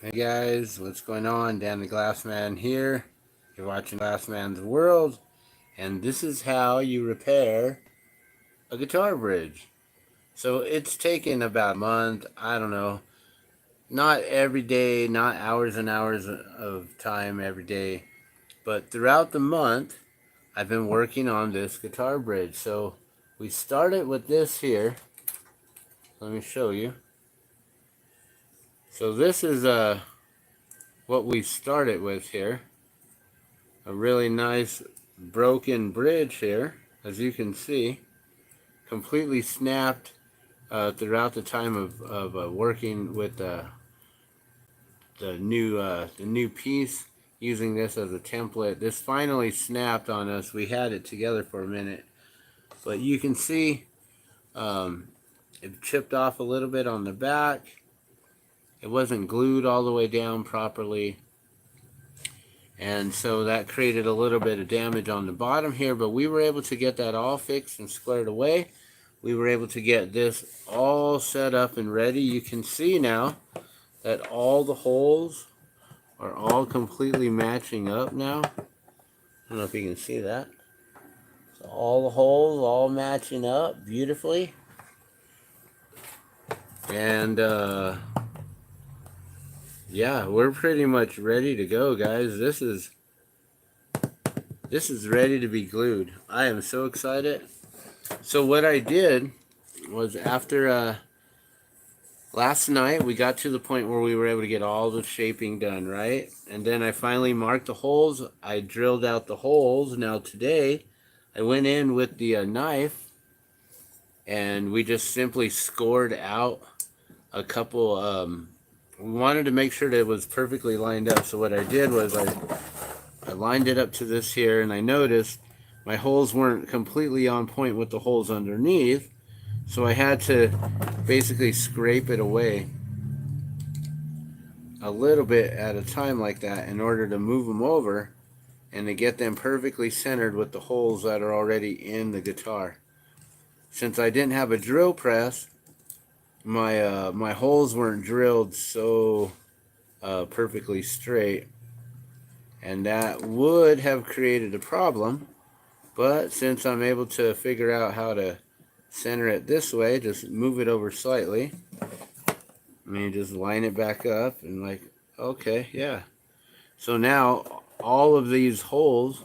Hey guys, what's going on? Dan the Glassman here. You're watching Glassman's World, and this is how you repair a guitar bridge. So it's taken about a month, I don't know. Not every day, not hours and hours of time every day, but throughout the month, I've been working on this guitar bridge. So we started with this here. Let me show you. So this is what we started with here. A really nice broken bridge here, as you can see, completely snapped throughout the time of working with the new piece, using this as a template. This finally snapped on us. We had it together for a minute, but you can see it chipped off a little bit on the back. It wasn't glued all the way down properly, and so that created a little bit of damage on the bottom here, but we were able to get that all fixed and squared away. We were able to get this all set up and ready. You can see now that all the holes are all completely matching up now. I don't know if you can see that. So all the holes all matching up beautifully. And yeah, we're pretty much ready to go, guys. This is ready to be glued. I am so excited. So what I did was, after last night we got to the point where we were able to get all the shaping done, right? And then I finally marked the holes. I drilled out the holes. Now today I went in with the knife, and we just simply scored out a couple. We wanted to make sure that it was perfectly lined up. So what I did was I lined it up to this here, and I noticed my holes weren't completely on point with the holes underneath. So I had to basically scrape it away a little bit at a time like that in order to move them over and to get them perfectly centered with the holes that are already in the guitar. Since I didn't have a drill press, my holes weren't drilled so perfectly straight, and that would have created a problem. But since I'm able to figure out how to center it this way, just move it over slightly. I mean, just line it back up and like, okay, yeah. So now all of these holes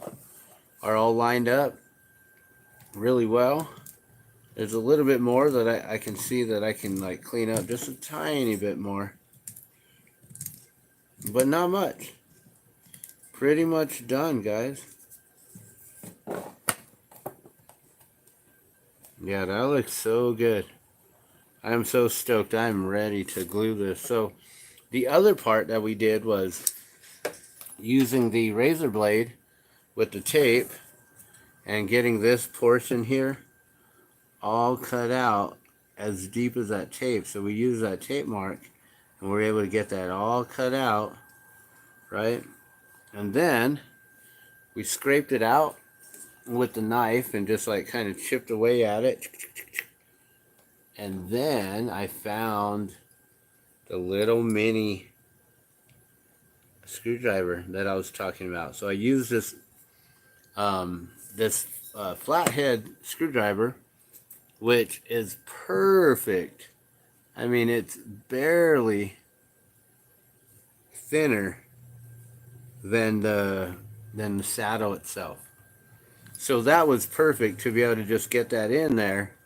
are all lined up really well. There's a little bit more that I can see that I can like clean up just a tiny bit more, but not much. Pretty much done, guys. Yeah, that looks so good. I'm so stoked. I'm ready to glue this. So the other part that we did was using the razor blade with the tape and getting this portion here all cut out as deep as that tape. So we use that tape mark, and we're able to get that all cut out, right? And then we scraped it out with the knife and just like kind of chipped away at it. And then I found the little mini screwdriver that I was talking about. So I used this flathead screwdriver, which is perfect. I mean, it's barely thinner than the saddle itself. So that was perfect to be able to just get that in there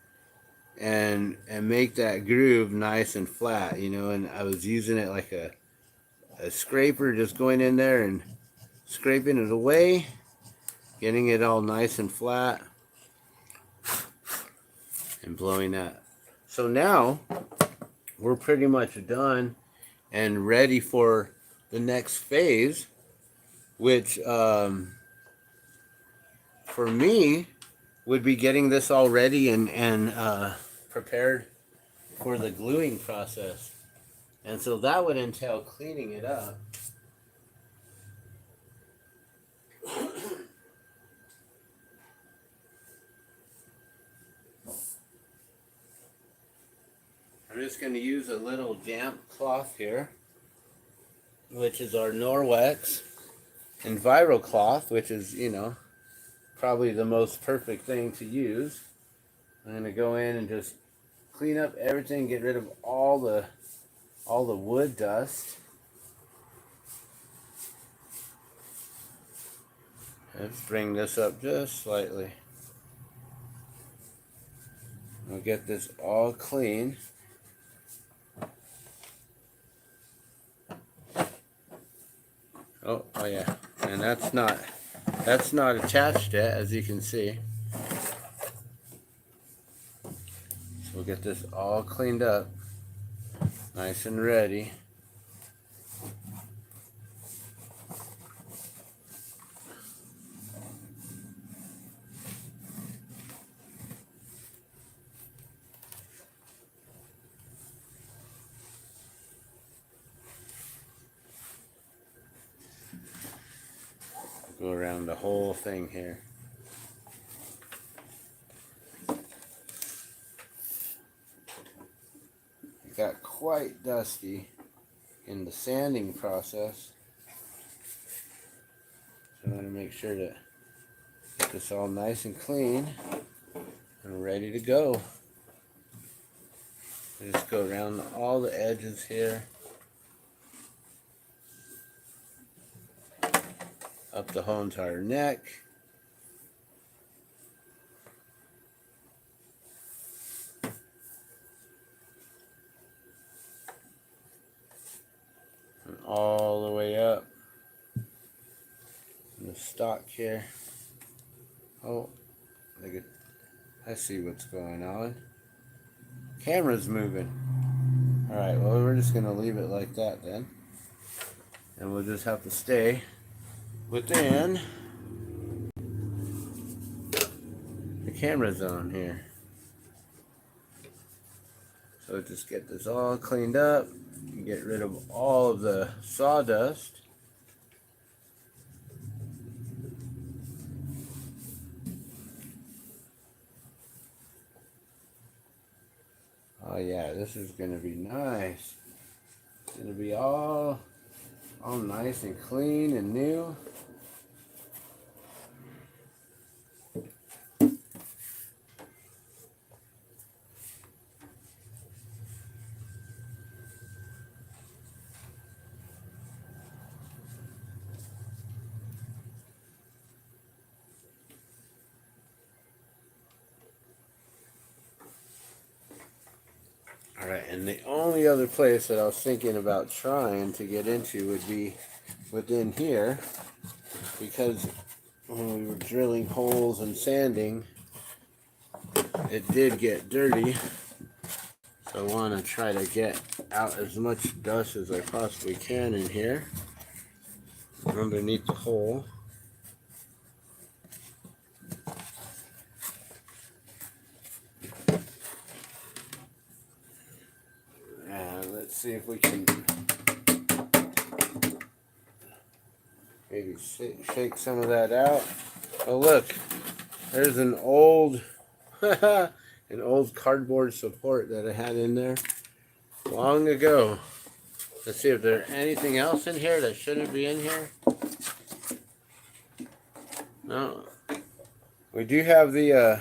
and make that groove nice and flat, you know. And I was using it like a scraper, just going in there and scraping it away, getting it all nice and flat, and blowing that. So now we're pretty much done and ready for the next phase, which for me would be getting this all ready and prepared for the gluing process. And so that would entail cleaning it up. I'm just going to use a little damp cloth here which is our Norwex, and Viral Cloth, which is, you know, probably the most perfect thing to use. I'm going to go in and just clean up everything, get rid of all the wood dust. Let's bring this up just slightly. We'll get this all clean. Oh yeah, and that's not attached yet, as you can see. So we'll get this all cleaned up, nice and ready. Go around the whole thing here. It got quite dusty in the sanding process, so I want to make sure to get this all nice and clean and ready to go. Just go around all the edges here, up the whole entire neck. And all the way up in the stock here. Oh, I see what's going on. Camera's moving. Alright, well, we're just going to leave it like that then. And we'll just have to stay within the camera zone here. So just get this all cleaned up and get rid of all of the sawdust. Oh yeah, this is gonna be nice. It's gonna be all nice and clean and new. Alright, and the only other place that I was thinking about trying to get into would be within here, because when we were drilling holes and sanding, it did get dirty. So I want to try to get out as much dust as I possibly can in here, underneath the hole. And let's see if we can maybe shake some of that out. Oh look, there's an old an old cardboard support that I had in there long ago. Let's see if there's anything else in here that shouldn't be in here. No. We do have the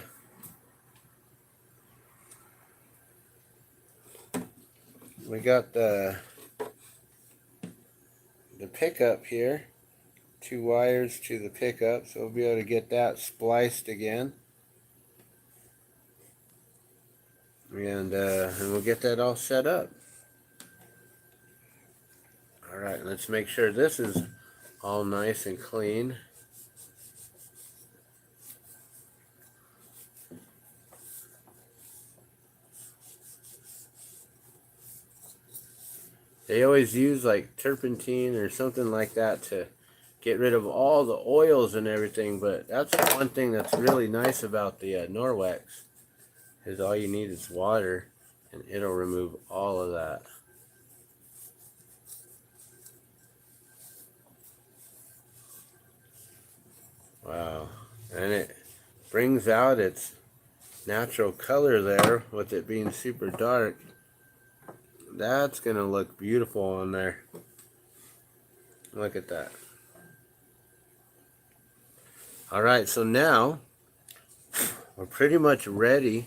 we got the pickup here. 2 wires to the pickup, so we'll be able to get that spliced again. And we'll get that all set up. Alright, let's make sure this is all nice and clean. They always use like turpentine or something like that to get rid of all the oils and everything, but that's one thing that's really nice about the Norwex, is all you need is water and it'll remove all of that. Wow, and it brings out its natural color there with it being super dark. That's gonna look beautiful on there. Look at that. All right, so now we're pretty much ready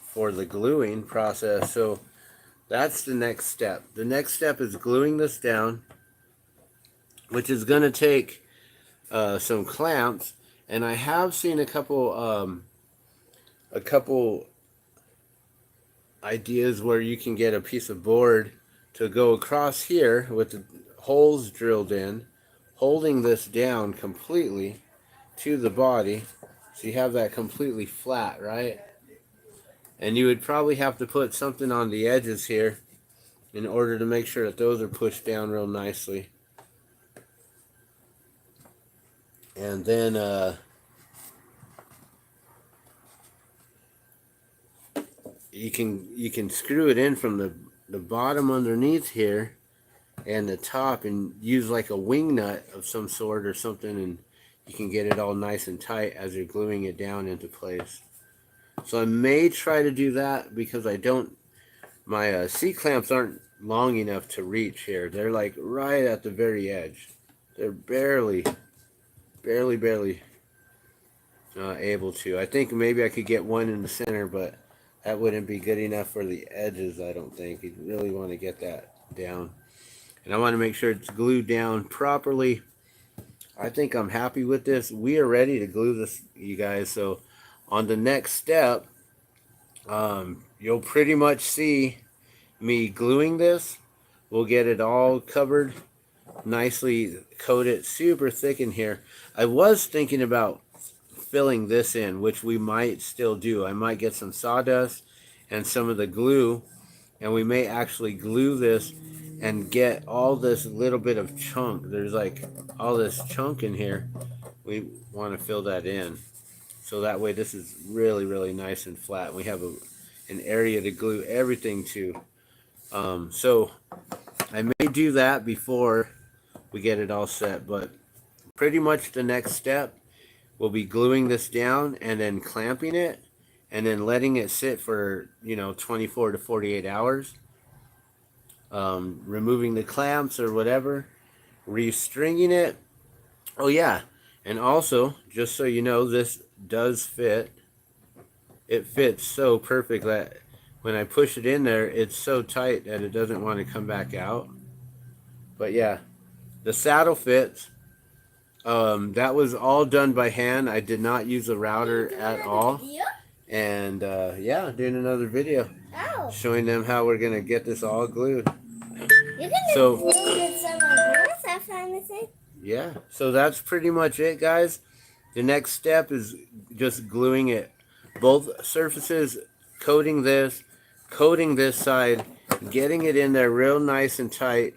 for the gluing process. So that's the next step. The next step is gluing this down, which is going to take some clamps. And I have seen a couple ideas where you can get a piece of board to go across here with the holes drilled in, holding this down completely to the body, so you have that completely flat, right? And you would probably have to put something on the edges here in order to make sure that those are pushed down real nicely. And then you can screw it in from the bottom underneath here and the top, and use like a wing nut of some sort or something, and you can get it all nice and tight as you're gluing it down into place. So I may try to do that because my C-clamps aren't long enough to reach here. They're like right at the very edge. They're barely able to. I think maybe I could get one in the center, but that wouldn't be good enough for the edges, I don't think. You'd really want to get that down. And I want to make sure it's glued down properly. I think I'm happy with this. We are ready to glue this, you guys. So on the next step, you'll pretty much see me gluing this. We'll get it all covered, nicely coated, super thick in here. I was thinking about filling this in, which we might still do. I might get some sawdust and some of the glue, and we may actually glue this and get all this little bit of chunk. There's like all this chunk in here. We want to fill that in, so that way this is really nice and flat. We have an area to glue everything to. So I may do that before we get it all set, but pretty much the next step will be gluing this down and then clamping it and then letting it sit for 24 to 48 hours. Removing the clamps or whatever, restringing it. Oh yeah, and also, just so you know, this does fit. It fits so perfect that when I push it in there, it's so tight that it doesn't want to come back out. But yeah, the saddle fits. That was all done by hand. I did not use a router at all. And yeah, doing another video showing them how we're gonna get this all glued. So yeah, so that's pretty much it, guys. The next step is just gluing it, both surfaces, coating this side, getting it in there real nice and tight,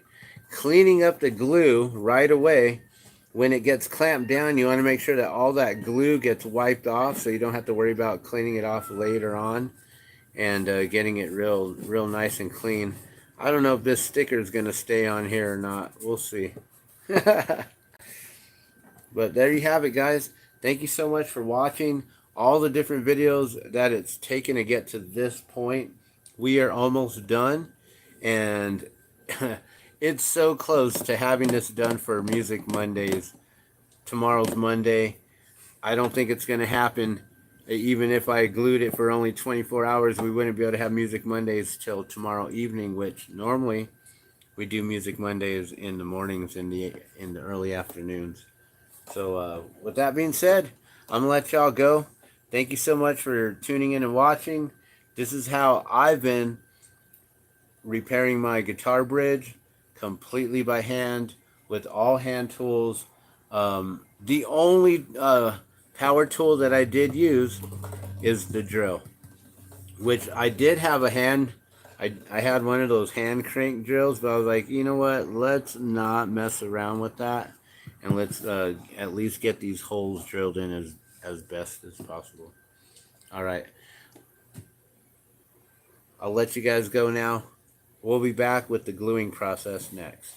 cleaning up the glue right away. When it gets clamped down, you want to make sure that all that glue gets wiped off, so you don't have to worry about cleaning it off later on, and getting it real nice and clean. I don't know if this sticker is going to stay on here or not. We'll see. But there you have it, guys. Thank you so much for watching all the different videos that it's taken to get to this point. We are almost done, and it's so close to having this done for Music Mondays. Tomorrow's Monday. I don't think it's going to happen. Even if I glued it for only 24 hours, we wouldn't be able to have Music Mondays till tomorrow evening, which normally we do Music Mondays in the mornings, in the early afternoons. So with that being said, I'm going to let y'all go. Thank you so much for tuning in and watching. This is how I've been repairing my guitar bridge, completely by hand, with all hand tools. The only power tool that I did use is the drill, which I did have a hand. I had one of those hand crank drills, but I was like, you know what? Let's not mess around with that, and let's at least get these holes drilled in as best as possible. All right. I'll let you guys go now. We'll be back with the gluing process next.